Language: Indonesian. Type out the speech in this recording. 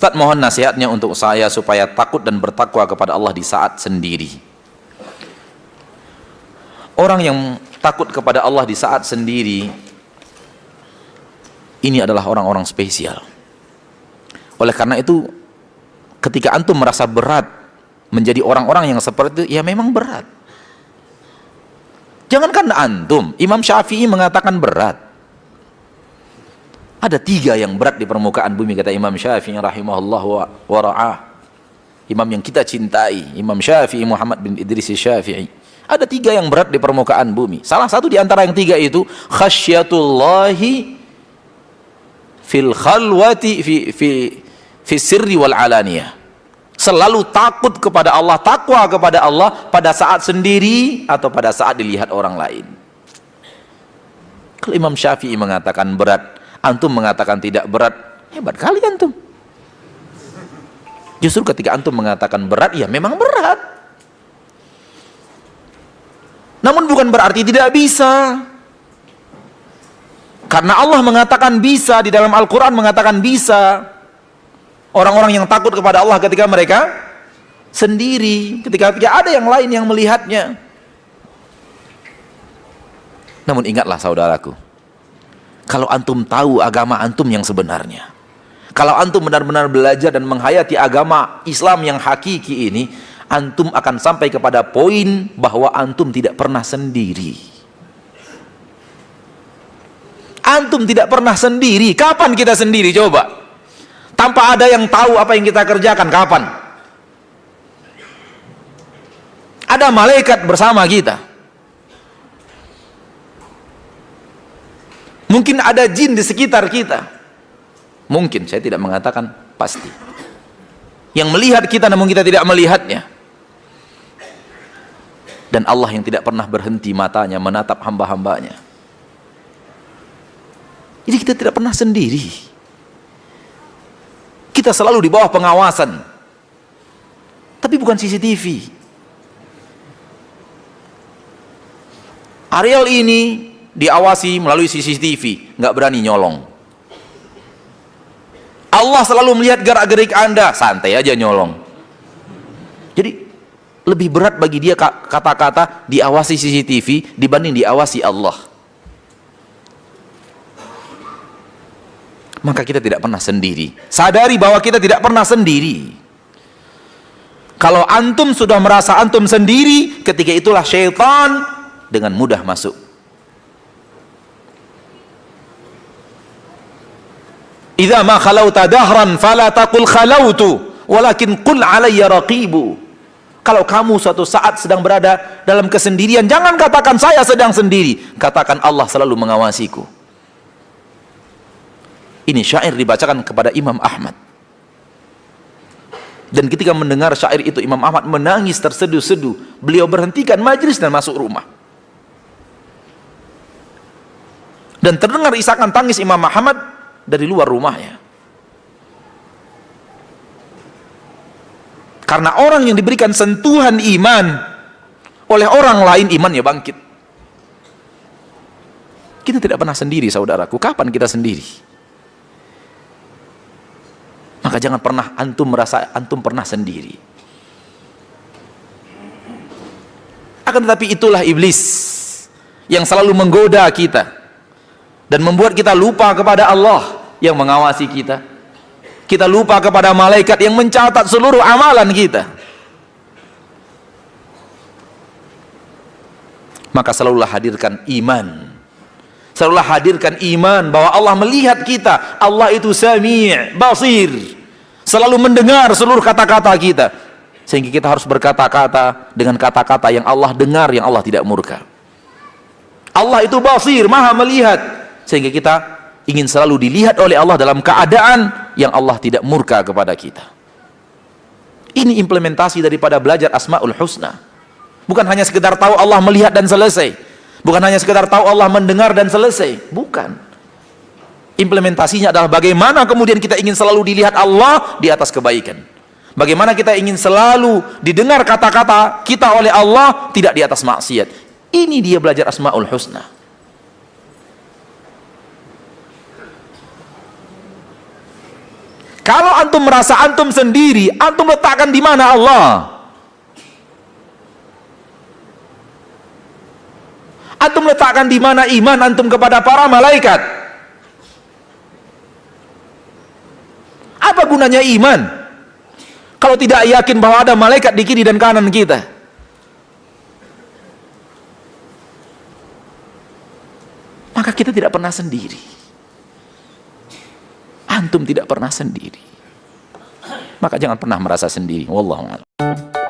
Ustadz, mohon nasihatnya untuk saya supaya takut dan bertakwa kepada Allah di saat sendiri. Orang yang takut kepada Allah di saat sendiri, ini adalah orang-orang spesial. Oleh karena itu, ketika antum merasa berat menjadi orang-orang yang seperti itu, ya memang berat. Jangankan antum, Imam Syafi'i mengatakan berat. Ada 3 yang berat di permukaan bumi, kata Imam Syafi'i rahimahullah wa ra'ah. Imam yang kita cintai, Imam Syafi'i Muhammad bin Idris Syafi'i. Ada 3 yang berat di permukaan bumi. Salah satu di antara yang 3 itu khasyatullahi fil khalwati fi sirri wal alaniyah. Selalu takut kepada Allah, takwa kepada Allah pada saat sendiri atau pada saat dilihat orang lain. Kalau Imam Syafi'i mengatakan berat, antum mengatakan tidak berat, hebat kali antum. Justru ketika antum mengatakan berat, ya memang berat. Namun bukan berarti tidak bisa. Karena Allah mengatakan bisa, di dalam Al-Quran mengatakan bisa. Orang-orang yang takut kepada Allah ketika mereka sendiri, ketika ada yang lain yang melihatnya. Namun ingatlah saudaraku, kalau antum tahu agama antum yang sebenarnya, kalau antum benar-benar belajar dan menghayati agama Islam yang hakiki ini, antum akan sampai kepada poin bahwa antum tidak pernah sendiri. Antum tidak pernah sendiri. Kapan kita sendiri coba? Tanpa ada yang tahu apa yang kita kerjakan, kapan? Ada malaikat bersama kita. Mungkin ada jin di sekitar kita. Mungkin, saya tidak mengatakan pasti. Yang melihat kita namun kita tidak melihatnya. Dan Allah yang tidak pernah berhenti matanya menatap hamba-hambanya. Jadi kita tidak pernah sendiri. Kita selalu di bawah pengawasan. Tapi bukan CCTV. Areal ini diawasi melalui CCTV, nggak berani nyolong. Allah selalu melihat gerak-gerik Anda, santai aja nyolong. Jadi lebih berat bagi dia kata-kata diawasi CCTV dibanding diawasi Allah. Maka kita tidak pernah sendiri. Sadari bahwa kita tidak pernah sendiri. Kalau antum sudah merasa antum sendiri, ketika itulah syaitan dengan mudah masuk. Idza ma khalauta dahran fala taqul khalautu walakin qul alayya raqibu. Kalau kamu suatu saat sedang berada dalam kesendirian, jangan katakan saya sedang sendiri, katakan Allah selalu mengawasiku. Ini syair dibacakan kepada Imam Ahmad. Dan ketika mendengar syair itu, Imam Ahmad menangis terseduh-seduh. Beliau berhentikan majlis dan masuk rumah. Dan terdengar isakan tangis Imam Ahmad dari luar rumahnya. Karena orang yang diberikan sentuhan iman oleh orang lain, imannya bangkit. Kita tidak pernah sendiri, saudaraku. Kapan kita sendiri? Maka jangan pernah antum merasa antum pernah sendiri. Akan tetapi itulah iblis yang selalu menggoda kita dan membuat kita lupa kepada Allah yang mengawasi kita. Kita lupa kepada malaikat yang mencatat seluruh amalan kita. Maka selalulah hadirkan iman. Selalulah hadirkan iman bahwa Allah melihat kita. Allah itu sami', basir. Selalu mendengar seluruh kata-kata kita. Sehingga kita harus berkata-kata dengan kata-kata yang Allah dengar, yang Allah tidak murka. Allah itu basir, maha melihat. Sehingga kita ingin selalu dilihat oleh Allah dalam keadaan yang Allah tidak murka kepada kita. Ini implementasi daripada belajar Asmaul Husna. Bukan hanya sekedar tahu Allah melihat dan selesai. Bukan hanya sekedar tahu Allah mendengar dan selesai. Bukan. Implementasinya adalah bagaimana kemudian kita ingin selalu dilihat Allah di atas kebaikan. Bagaimana kita ingin selalu didengar kata-kata kita oleh Allah tidak di atas maksiat. Ini dia belajar Asmaul Husna. Kalau antum merasa antum sendiri, antum letakkan di mana Allah? Antum letakkan di mana iman antum kepada para malaikat? Apa gunanya iman kalau tidak yakin bahwa ada malaikat di kiri dan kanan kita? Maka kita tidak pernah sendiri. Antum tidak pernah sendiri. Maka jangan pernah merasa sendiri. Wallahu a'lam.